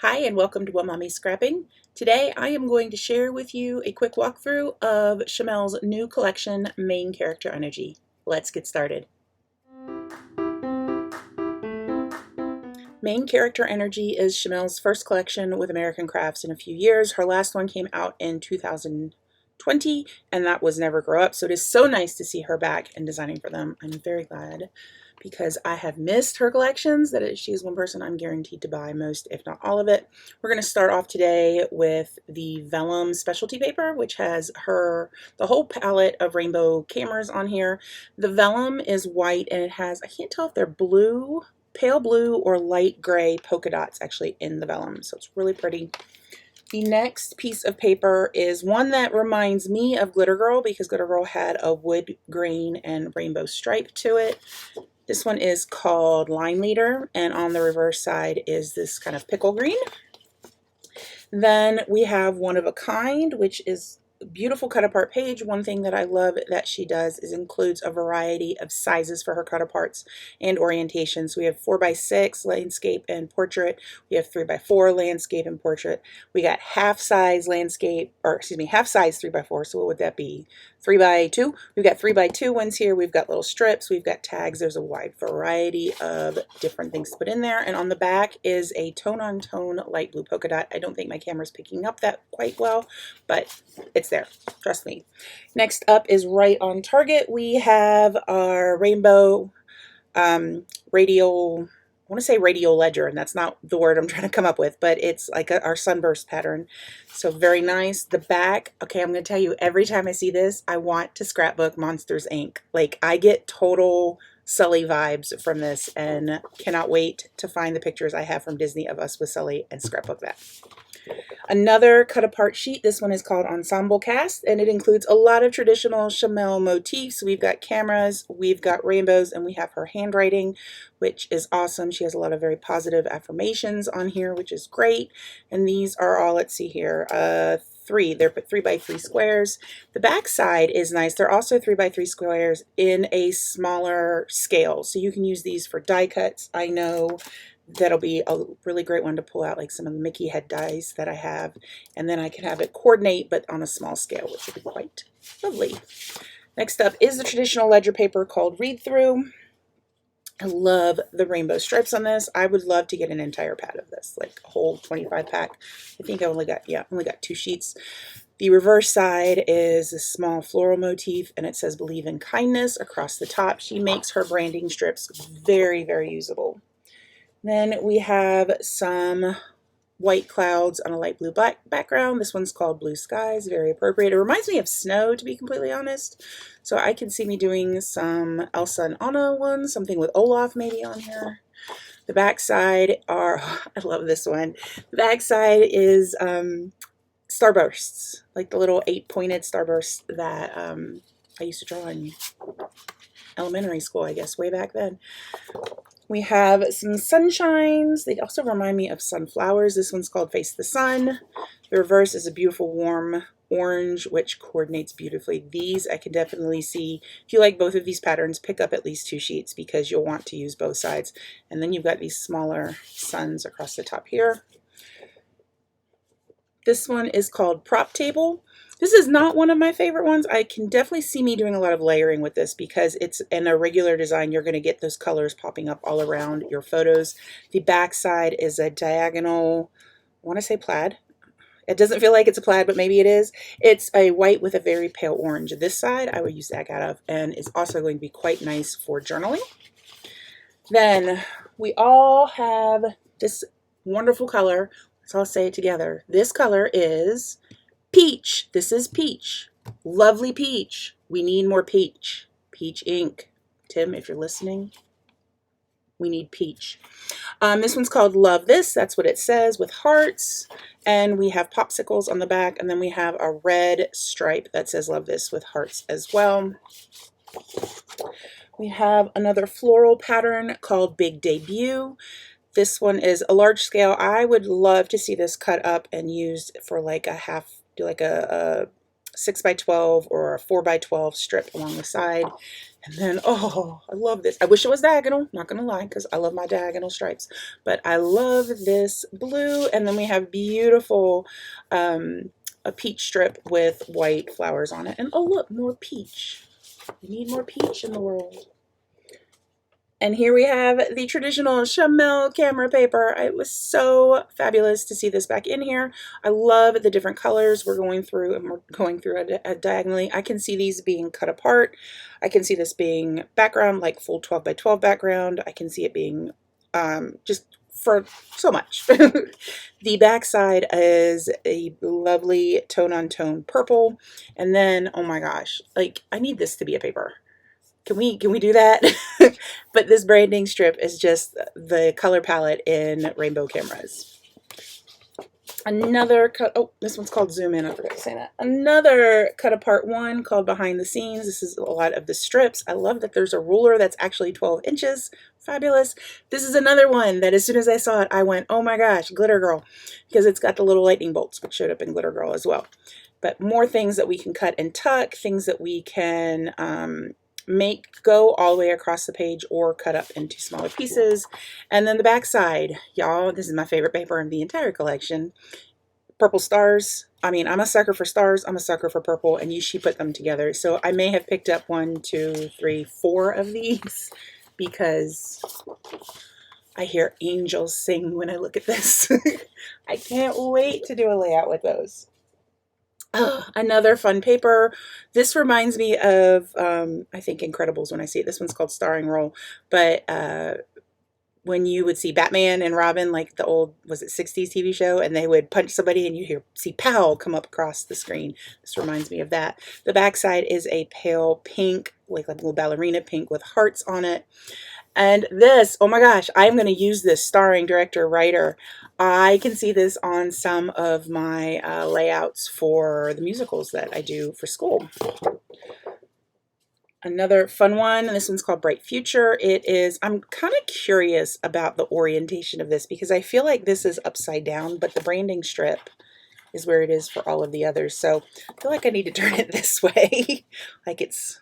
Hi and welcome to What Mommy's Scrapping. Today I am going to share with you a quick walkthrough of Shimelle's new collection, Main Character Energy. Let's get started. Main Character Energy is Shimelle's first collection with American Crafts in a few years. Her last one came out in 2020 and that was Never Grow Up, so it is so nice to see her back and designing for them. I'm very glad because I have missed her collections. She is one person I'm guaranteed to buy most, if not all of it. We're going to start off today with the vellum specialty paper, which has the whole palette of rainbow cameras on here. The vellum is white and it has, I can't tell if they're blue, pale blue, or light gray polka dots actually in the vellum, so it's really pretty. The next piece of paper is one that reminds me of Glitter Girl because Glitter Girl had a wood grain and rainbow stripe to it. This one is called Line Leader, and on the reverse side is this kind of pickle green. Then we have One of a Kind, which is a beautiful cut apart page. One thing that I love that she does is includes a variety of sizes for her cut aparts and orientations. We have 4x6 landscape and portrait. We have 3x4 landscape and portrait. We got half size landscape, or excuse me, half size 3x4. So what would that be? 3x2. We've got 3x2 ones here. We've got little strips. We've got tags. There's a wide variety of different things to put in there. And on the back is a tone-on-tone light blue polka dot. I don't think my camera's picking up that quite well, but it's there. Trust me. Next up is right on target. We have our rainbow radial, I want to say radial ledger, and that's not the word I'm trying to come up with, but it's like our sunburst pattern. So very nice. The back, okay, I'm going to tell you, every time I see this, I want to scrapbook Monsters, Inc. Like, I get total Sully vibes from this and cannot wait to find the pictures I have from Disney of us with Sully and scrapbook that. Another cut apart sheet. This one is called Ensemble Cast, and it includes a lot of traditional Shimelle motifs. We've got cameras, we've got rainbows, and we have her handwriting, which is awesome. She has a lot of very positive affirmations on here, which is great. And these are all, let's see here, they're 3x3 squares. The back side is nice. They're also 3x3 squares in a smaller scale, so you can use these for die cuts. I know that'll be a really great one to pull out, like some of the Mickey head dies that I have, and then I can have it coordinate but on a small scale, which would be quite lovely. Next up is the traditional ledger paper called Read Through. I love the rainbow stripes on this. I would love to get an entire pad of this, like a whole 25 pack. I think I only got 2 sheets. The reverse side is a small floral motif, and it says Believe in Kindness across the top. She makes her branding strips very, very usable. Then we have some white clouds on a light blue background. This one's called Blue Skies, very appropriate. It reminds me of snow, to be completely honest. So I can see me doing some Elsa and Anna ones, something with Olaf maybe on here. The back side are, I love this one. The back side is starbursts, like the little 8-pointed starbursts that I used to draw in elementary school, I guess, way back then. We have some sunshines. They also remind me of sunflowers. This one's called Face the Sun. The reverse is a beautiful warm orange, which coordinates beautifully. These I can definitely see. If you like both of these patterns, pick up at least 2 sheets because you'll want to use both sides. And then you've got these smaller suns across the top here. This one is called Prop Table. This is not one of my favorite ones. I can definitely see me doing a lot of layering with this because it's in a regular design. You're going to get those colors popping up all around your photos. The back side is a diagonal, I want to say plaid. It doesn't feel like it's a plaid, but maybe it is. It's a white with a very pale orange. This side I would use that out of, and it's also going to be quite nice for journaling. Then we all have this wonderful color. So I'll say it together. This color is peach. This is peach. Lovely peach. We need more peach. Peach ink. Tim, if you're listening, we need peach. This one's called Love This. That's what it says, with hearts. And we have popsicles on the back. And then we have a red stripe that says Love This with hearts as well. We have another floral pattern called Big Debut. This one is a large scale. I would love to see this cut up and used for like a do like a 6x12 or a 4x12 strip along the side. And then, oh, I love this. I wish it was diagonal, not gonna lie, because I love my diagonal stripes. But I love this blue. And then we have beautiful, a peach strip with white flowers on it. And oh, look, more peach. We need more peach in the world. And here we have the traditional Shimelle camera paper. It was so fabulous to see this back in here. I love the different colors we're going through, and we're going through it diagonally. I can see these being cut apart. I can see this being background, like full 12 by 12 background. I can see it being just for so much. The back side is a lovely tone-on-tone purple. And then, oh my gosh, like I need this to be a paper. Can we do that? But this branding strip is just the color palette in rainbow cameras. Another cut, oh, this one's called Zoom In, I forgot to say that. Another cut apart one called Behind the Scenes. This is a lot of the strips. I love that there's a ruler that's actually 12 inches. Fabulous. This is another one that as soon as I saw it, I went, oh my gosh, Glitter Girl, because it's got the little lightning bolts, which showed up in Glitter Girl as well. But more things that we can cut and tuck, things that we can make go all the way across the page or cut up into smaller pieces. And then the back side, y'all, this is my favorite paper in the entire collection. Purple stars. I mean, I'm a sucker for stars. I'm a sucker for purple, and she put them together. So I may have picked up 1, 2, 3, 4 of these because I hear angels sing when I look at this. I can't wait to do a layout with those. Oh, another fun paper. This reminds me of, I think, Incredibles when I see it. This one's called Starring Role. But when you would see Batman and Robin, like the old, was it 60s TV show, and they would punch somebody and you see pow come up across the screen. This reminds me of that. The backside is a pale pink, like a little ballerina pink with hearts on it. And this, oh my gosh, I'm going to use this starring director writer. I can see this on some of my layouts for the musicals that I do for school. Another fun one, and this one's called Bright Future. It is, I'm kind of curious about the orientation of this because I feel like this is upside down, but the branding strip is where it is for all of the others. So I feel like I need to turn it this way, like it's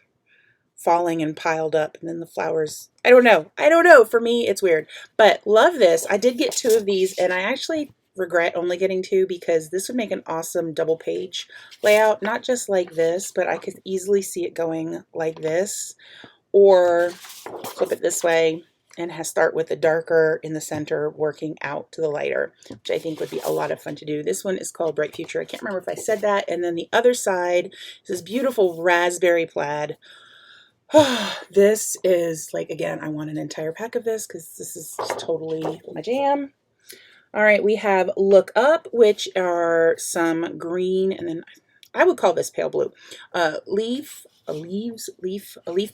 falling and piled up, and then the flowers, I don't know, for me it's weird, but love this. I did get 2 of these, and I actually regret only getting 2 because this would make an awesome double page layout, not just like this, but I could easily see it going like this, or flip it this way and start with the darker in the center working out to the lighter, which I think would be a lot of fun to do. This one is called Bright Future. I can't remember if I said that. And then the other side is this beautiful raspberry plaid. This is like, again, I want an entire pack of this because this is just totally my jam. All right, we have Look Up, which are some green, and then I would call this pale blue. Leaf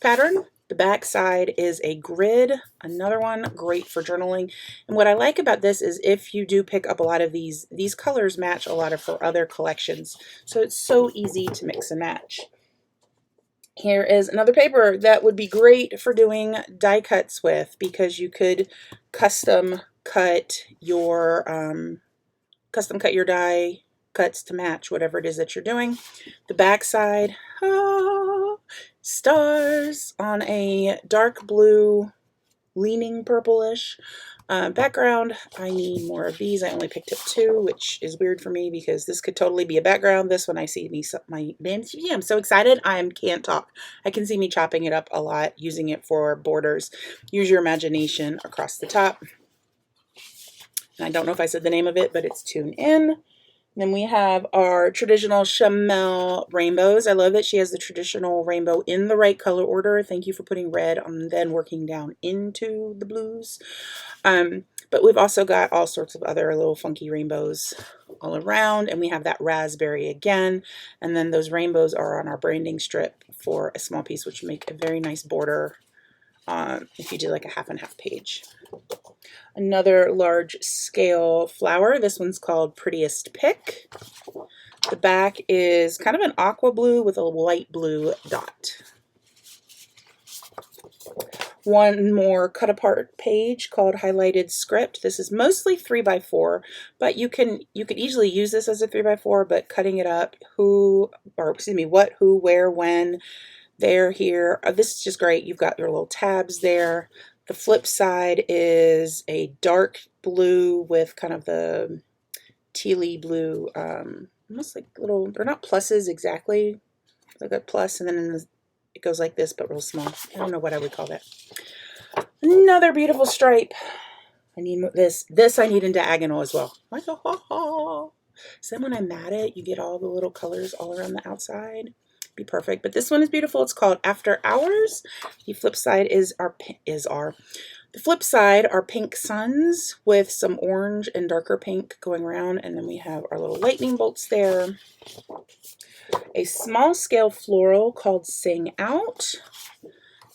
pattern. The back side is a grid, another one great for journaling. And what I like about this is if you do pick up a lot of these colors match a lot of her other collections. So it's so easy to mix and match. Here is another paper that would be great for doing die cuts with because you could custom cut your die cuts to match whatever it is that you're doing. The back side, stars on a dark blue, leaning purplish background. I need more of these. I only picked up 2, which is weird for me because this could totally be a background. This one I see I'm so excited. I can't talk. I can see me chopping it up a lot, using it for borders. Use your imagination across the top. And I don't know if I said the name of it, but it's Tune In. Then we have our traditional Shimelle rainbows. I love that she has the traditional rainbow in the right color order. Thank you for putting red on, then working down into the blues. But we've also got all sorts of other little funky rainbows all around, and we have that raspberry again. And then those rainbows are on our branding strip for a small piece, which make a very nice border if you do like a half and half page. Another large scale flower. This one's called Prettiest Pick. The back is kind of an aqua blue with a light blue dot. One more cut apart page called Highlighted Script. This is mostly 3x4, but you could easily use this as a 3x4, but cutting it up, what, who, where, when, there, here. This is just great. You've got your little tabs there. The flip side is a dark blue with kind of the tealy blue, almost like little, they're not pluses exactly, like a plus, and then it goes like this, but real small. I don't know what I would call that. Another beautiful stripe. I need this. This I need in diagonal as well. So then when I mat it, you get all the little colors all around the outside. Be perfect. But this one is beautiful. It's called After Hours. The flip side is the flip side are pink suns with some orange and darker pink going around, and then we have our little lightning bolts there. A small scale floral called Sing Out.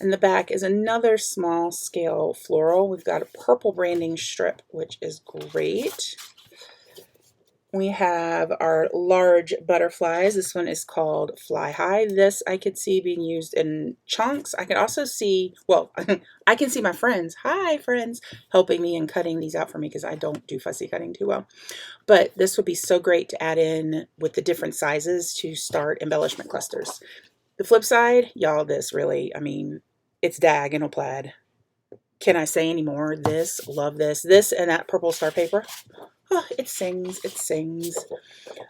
In the back is another small scale floral. We've got a purple branding strip, which is great. We have our large butterflies. This one is called Fly High. This I could see being used in chunks. I could also see, well, I can see my friends, hi friends, helping me and cutting these out for me because I don't do fussy cutting too well. But this would be so great to add in with the different sizes to start embellishment clusters. The flip side, y'all, this really, I mean, it's diagonal plaid. Can I say any more? This, love this. This and that purple star paper. Oh, it sings, it sings.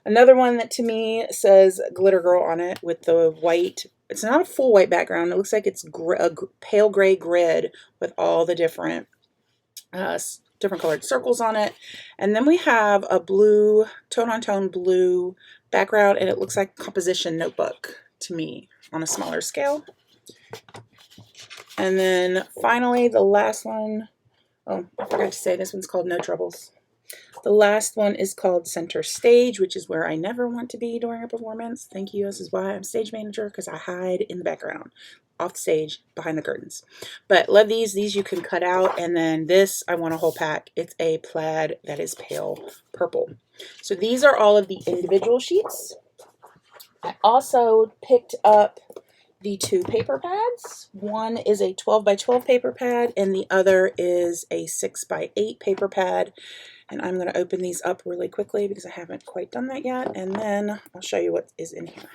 Another one that to me says Glitter Girl on it with the white. It's not a full white background. It looks like it's a pale gray grid with all the different colored circles on it. And then we have a blue, tone-on-tone blue background, and it looks like a composition notebook to me on a smaller scale. And then finally, the last one, oh, I forgot to say, this one's called No Troubles. The last one is called Center Stage, which is where I never want to be during a performance. Thank you. This is why I'm stage manager, because I hide in the background, off the stage, behind the curtains. But love these. These you can cut out. And then this, I want a whole pack. It's a plaid that is pale purple. So these are all of the individual sheets. I also picked up the two paper pads. One is a 12 by 12 paper pad, and the other is a 6 by 8 paper pad. And I'm going to open these up really quickly because I haven't quite done that yet, and then I'll show you what is in here.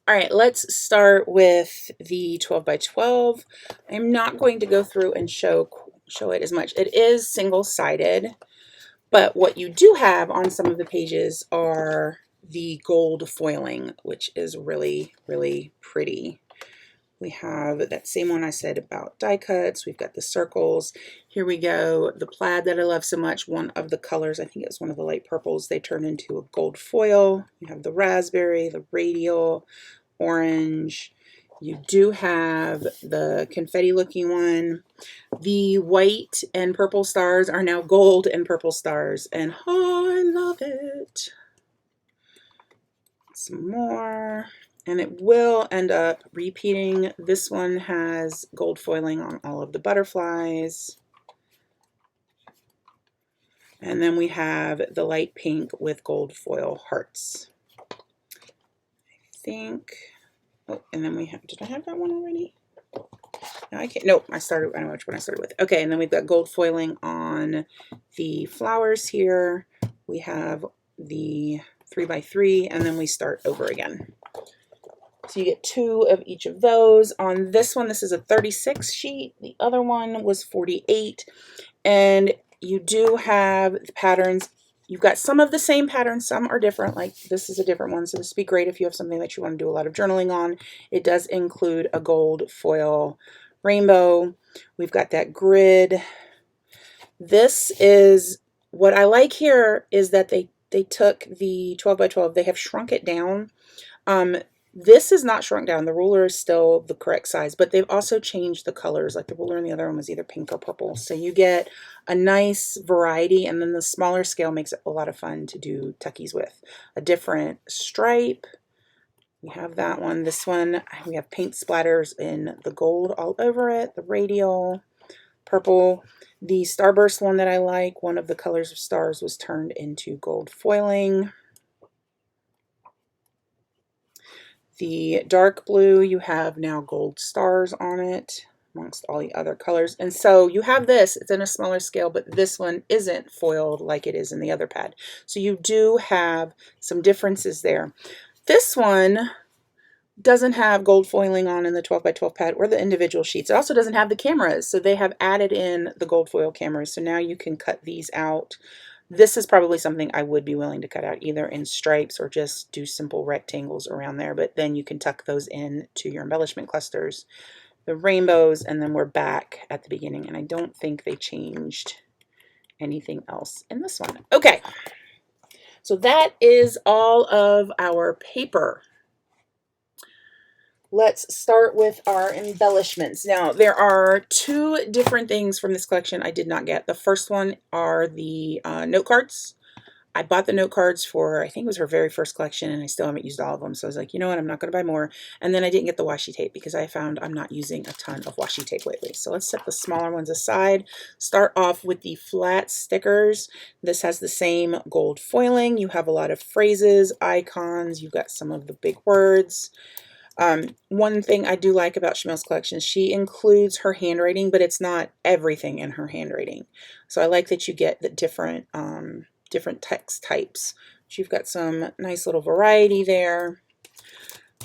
All right, let's start with the 12 by 12. I'm not going to go through and show it as much. It is single-sided, but what you do have on some of the pages are the gold foiling, which is really, really pretty. We have that same one I said about die cuts. We've got the circles. Here we go. The plaid that I love so much. One of the colors, I think it was one of the light purples, they turn into a gold foil. You have the raspberry, the radial, orange. You do have the confetti looking one. The white and purple stars are now gold and purple stars. And oh, I love it. Some more. And it will end up repeating. This one has gold foiling on all of the butterflies. And then we have the light pink with gold foil hearts. I think, oh, and then we have, did I have that one already? No, I can't, nope, I know which one I started with. Okay, and then we've got gold foiling on the flowers here. We have the 3 by 3, and then we start over again. So you get 2 of each of those. On this one, this is a 36 sheet. The other one was 48. And you do have the patterns. You've got some of the same patterns. Some are different. Like this is a different one. So this would be great if you have something that you want to do a lot of journaling on. It does include a gold foil rainbow. We've got that grid. This is, what I like here is that they took the 12 by 12. They have shrunk it down. This is not shrunk down. The ruler is still the correct size, but they've also changed the colors. Like the ruler in the other one was either pink or purple. So you get a nice variety, and then the smaller scale makes it a lot of fun to do tuckies with. A different stripe. We have that one. This one, we have paint splatters in the gold all over it. The radial, purple. The starburst one that I like, one of the colors of stars was turned into gold foiling. The dark blue, you have now gold stars on it amongst all the other colors. And so you have this, it's in a smaller scale, but this one isn't foiled like it is in the other pad. So you do have some differences there. This one doesn't have gold foiling on in the 12 by 12 pad or the individual sheets. It also doesn't have the cameras, so they have added in the gold foil cameras. So now you can cut these out. This is probably something I would be willing to cut out either in stripes or just do simple rectangles around there, but then you can tuck those in to your embellishment clusters, the rainbows, and then we're back at the beginning, and I don't think they changed anything else in this one. Okay, so that is all of our paper. Let's start with our embellishments. Now, there are two different things from this collection I did not get. The first one are the note cards. I bought the note cards for, I think it was her very first collection, and I still haven't used all of them. So I was like, you know what, I'm not going to buy more. And then I didn't get the washi tape because I found I'm not using a ton of washi tape lately. So let's set the smaller ones aside. Start off with the flat stickers. This has the same gold foiling. You have a lot of phrases, icons. You've got some of the big words. One thing I do like about Shimelle's collection, she includes her handwriting, but it's not everything in her handwriting. So I like that you get the different text types. So you've got some nice little variety there.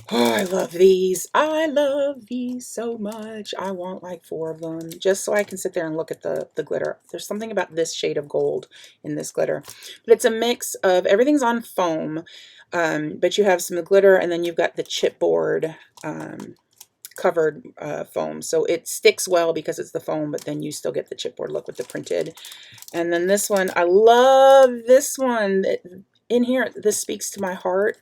Oh, I love these. I love these so much. I want like 4 of them just so I can sit there and look at the glitter. There's something about this shade of gold in this glitter. But it's a mix of everything's on foam, but you have some glitter and then you've got the chipboard covered foam. So it sticks well because it's the foam, but then you still get the chipboard look with the printed. And then this one, I love this one. In here, this speaks to my heart.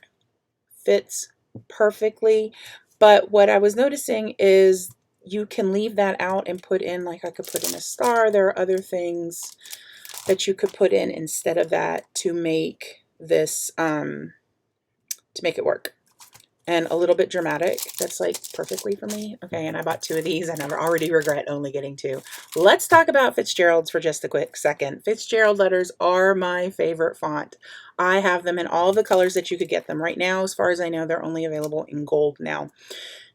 Fits perfectly, but what I was noticing is you can leave that out and put in, like I could put in a star. There are other things that you could put in instead of that to make this to make it work. And a little bit dramatic. That's like perfectly for me. Okay, and I bought 2 of these and I already regret only getting 2. Let's talk about Fitzgerald's for just a quick second. Fitzgerald letters are my favorite font. I have them in all the colors that you could get them. Right now, as far as I know, they're only available in gold now.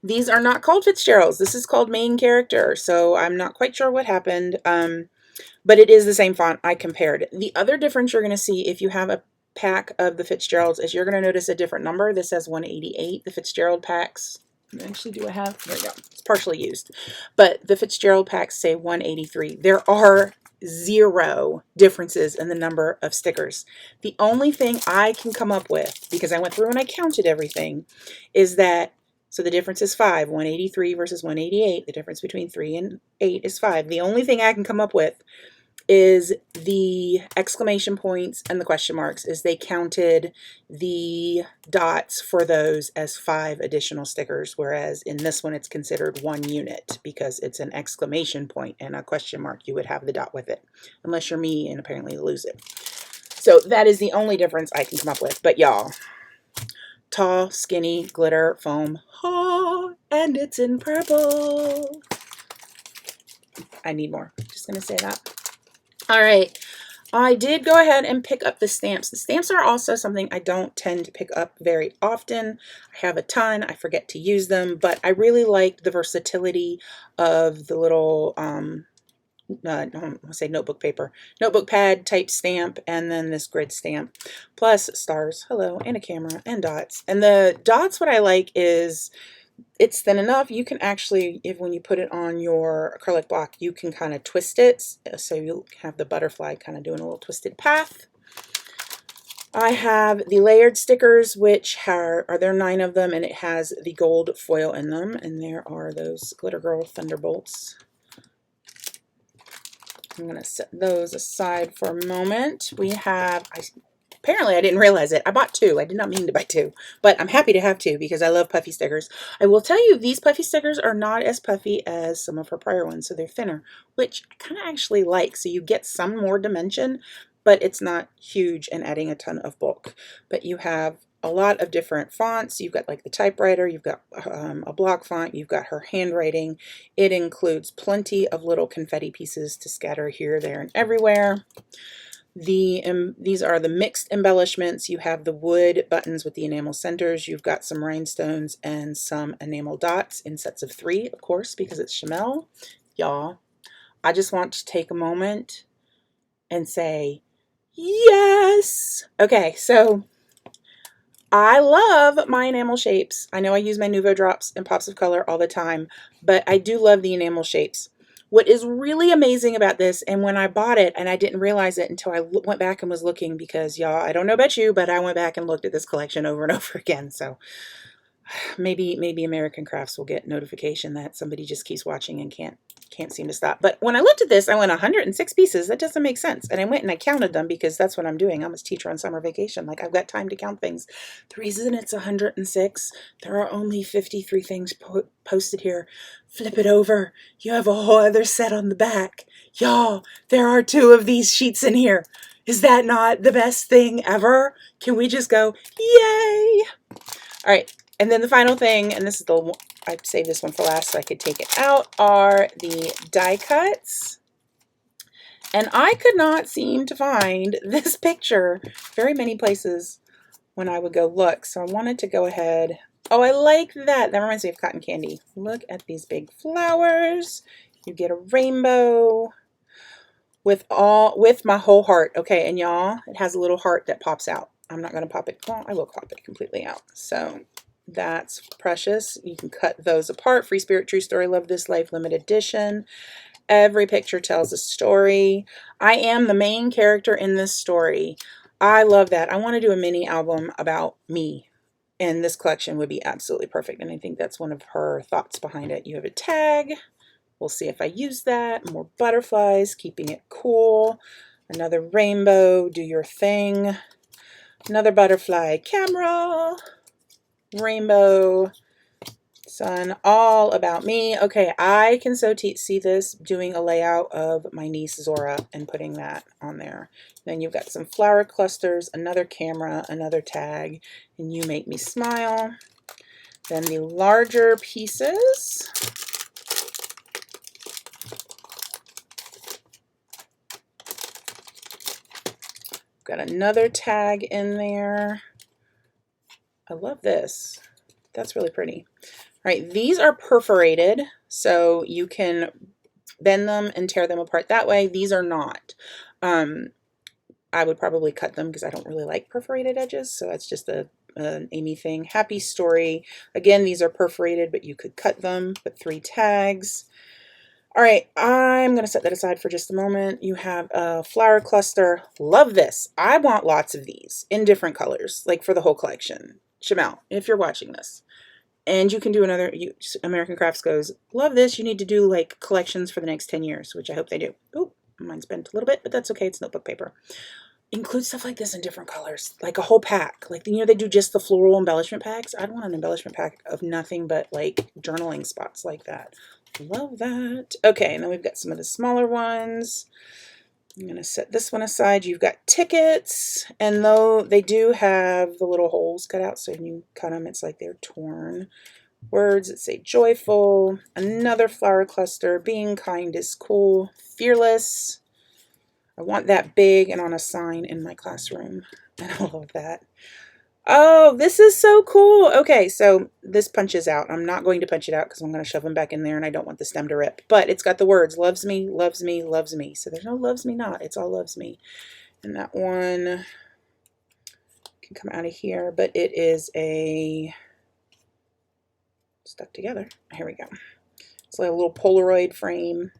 These are not called Fitzgerald's. This is called Main Character, so I'm not quite sure what happened. But it is the same font. I compared. The other difference you're going to see if you have a pack of the Fitzgeralds is you're going to notice a different number. This says 188. The Fitzgerald packs, actually, do I have? There we go. It's partially used. But the Fitzgerald packs say 183. There are 0 differences in the number of stickers. The only thing I can come up with, because I went through and I counted everything, is that, so the difference is 5. 183 versus 188. The difference between 3 and 8 is 5. The only thing I can come up with is the exclamation points and the question marks, is they counted the dots for those as 5 additional stickers, whereas in this one it's considered 1 unit because it's an exclamation point and a question mark. You would have the dot with it, unless you're me and apparently lose it. So that is the only difference I can come up with. But y'all, tall, skinny, glitter, foam, oh, and it's in purple. I need more. Just gonna say that. All right, I did go ahead and pick up the stamps. The stamps are also something I don't tend to pick up very often. I have a ton, I forget to use them, but I really liked the versatility of the little, I don't want to say notebook paper, notebook pad type stamp, and then this grid stamp, plus stars, hello, and a camera, and dots. And the dots, what I like is it's thin enough you can actually, if when you put it on your acrylic block, you can kind of twist it, so you have the butterfly kind of doing a little twisted path. I have the layered stickers, which are there are 9 of them, and it has the gold foil in them, and there are those Glitter Girl Thunderbolts. I'm going to set those aside for a moment. We have, apparently I didn't realize it, I bought 2. I did not mean to buy 2, but I'm happy to have 2 because I love puffy stickers. I will tell you, these puffy stickers are not as puffy as some of her prior ones, so they're thinner, which I kind of actually like. So you get some more dimension, but it's not huge and adding a ton of bulk. But you have a lot of different fonts. You've got like the typewriter, you've got a block font, you've got her handwriting. It includes plenty of little confetti pieces to scatter here, there, and everywhere. These are the mixed embellishments. You have the wood buttons with the enamel centers. You've got some rhinestones and some enamel dots in sets of 3, of course, because it's Shimelle. Y'all, I just want to take a moment and say, yes! Okay, so I love my enamel shapes. I know I use my Nuvo drops and pops of color all the time, but I do love the enamel shapes. What is really amazing about this, and when I bought it, and I didn't realize it until I went back and was looking, because y'all, I don't know about you, but I went back and looked at this collection over and over again. So maybe American Crafts will get notification that somebody just keeps watching and can't seem to stop. But when I looked at this, I went 106 pieces. That doesn't make sense. And I went and I counted them, because that's what I'm doing. I'm a teacher on summer vacation. Like, I've got time to count things. The reason it's 106, there are only 53 things posted here. Flip it over. You have a whole other set on the back. Y'all, there are 2 of these sheets in here. Is that not the best thing ever? Can we just go, yay? All right. And then the final thing, and this is the one, I saved this one for last so I could take it out, are the die cuts. And I could not seem to find this picture very many places when I would go look. So I wanted to go ahead. Oh, I like that. That reminds me of cotton candy. Look at these big flowers. You get a rainbow with my whole heart. Okay, and y'all, it has a little heart that pops out. I'm not going to pop it. Well, I will pop it completely out. So that's precious. You can cut those apart. Free Spirit, True Story, Love This Life, limited edition. Every picture tells a story. I am the main character in this story. I love that. I want to do a mini album about me, and this collection would be absolutely perfect. And I think that's one of her thoughts behind it. You have a tag. We'll see if I use that. More butterflies, keeping it cool. Another rainbow, do your thing. Another butterfly, camera. Rainbow, sun, all about me. Okay, I can so see this doing a layout of my niece Zora and putting that on there. Then you've got some flower clusters, another camera, another tag, and you make me smile. Then the larger pieces. Got another tag in there. I love this. That's really pretty. All right, these are perforated, so you can bend them and tear them apart that way. These are not. I would probably cut them because I don't really like perforated edges, so that's just an Amy thing. Happy Story. Again, these are perforated, but you could cut them. Put 3 tags. All right, I'm going to set that aside for just a moment. You have a flower cluster. Love this. I want lots of these in different colors, like for the whole collection. Shimelle, if you're watching this, and you can do another, American Crafts goes, love this. You need to do like collections for the next 10 years, which I hope they do. Oh, mine's bent a little bit, but that's okay. It's notebook paper. Include stuff like this in different colors, like a whole pack. Like, you know, they do just the floral embellishment packs. I'd want an embellishment pack of nothing but like journaling spots like that. Love that. Okay, and then we've got some of the smaller ones. I'm going to set this one aside. You've got tickets, and though they do have the little holes cut out, so when you cut them, it's like they're torn. Words that say joyful. Another flower cluster. Being kind is cool. Fearless. I want that big and on a sign in my classroom. And I love that. Oh, this is so cool. Okay, so this punches out. I'm not going to punch it out because I'm going to shove them back in there and I don't want the stem to rip. But it's got the words, loves me, loves me, loves me. So there's no loves me not. It's all loves me. And that one can come out of here, but it is a stuck together. Here we go. It's like a little Polaroid frame.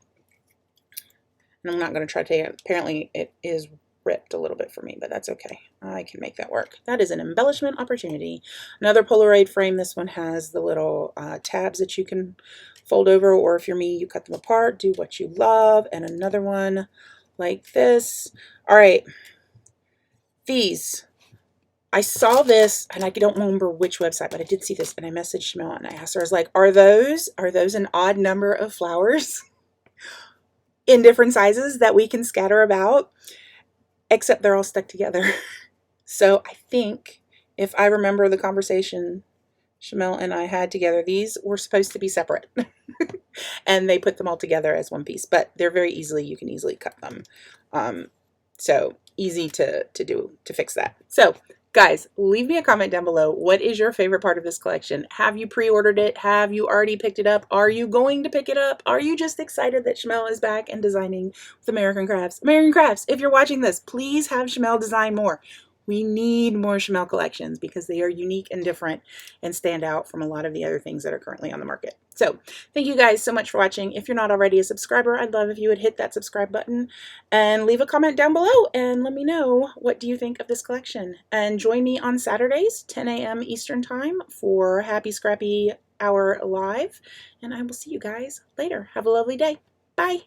And I'm not going to try to take it. Apparently it is ripped a little bit for me, but that's okay. I can make that work. That is an embellishment opportunity. Another Polaroid frame. This one has the little tabs that you can fold over, or if you're me, you cut them apart, do what you love. And another one like this. All right. These. I saw this, and I don't remember which website, but I did see this, and I messaged Shimelle, and I asked her, I was like, are those an odd number of flowers in different sizes that we can scatter about? Except they're all stuck together. So I think, if I remember the conversation Shimelle and I had together, these were supposed to be separate. And they put them all together as one piece. But they're very easily, you can easily cut them. So easy to fix that. So guys, leave me a comment down below. What is your favorite part of this collection? Have you pre-ordered it? Have you already picked it up? Are you going to pick it up? Are you just excited that Shimelle is back and designing with American Crafts? American Crafts, if you're watching this, please have Shimelle design more. We need more Shimelle collections because they are unique and different and stand out from a lot of the other things that are currently on the market. So thank you guys so much for watching. If you're not already a subscriber, I'd love if you would hit that subscribe button and leave a comment down below and let me know what do you think of this collection. And join me on Saturdays, 10 a.m. Eastern Time for Happy Scrappy Hour Live. And I will see you guys later. Have a lovely day. Bye.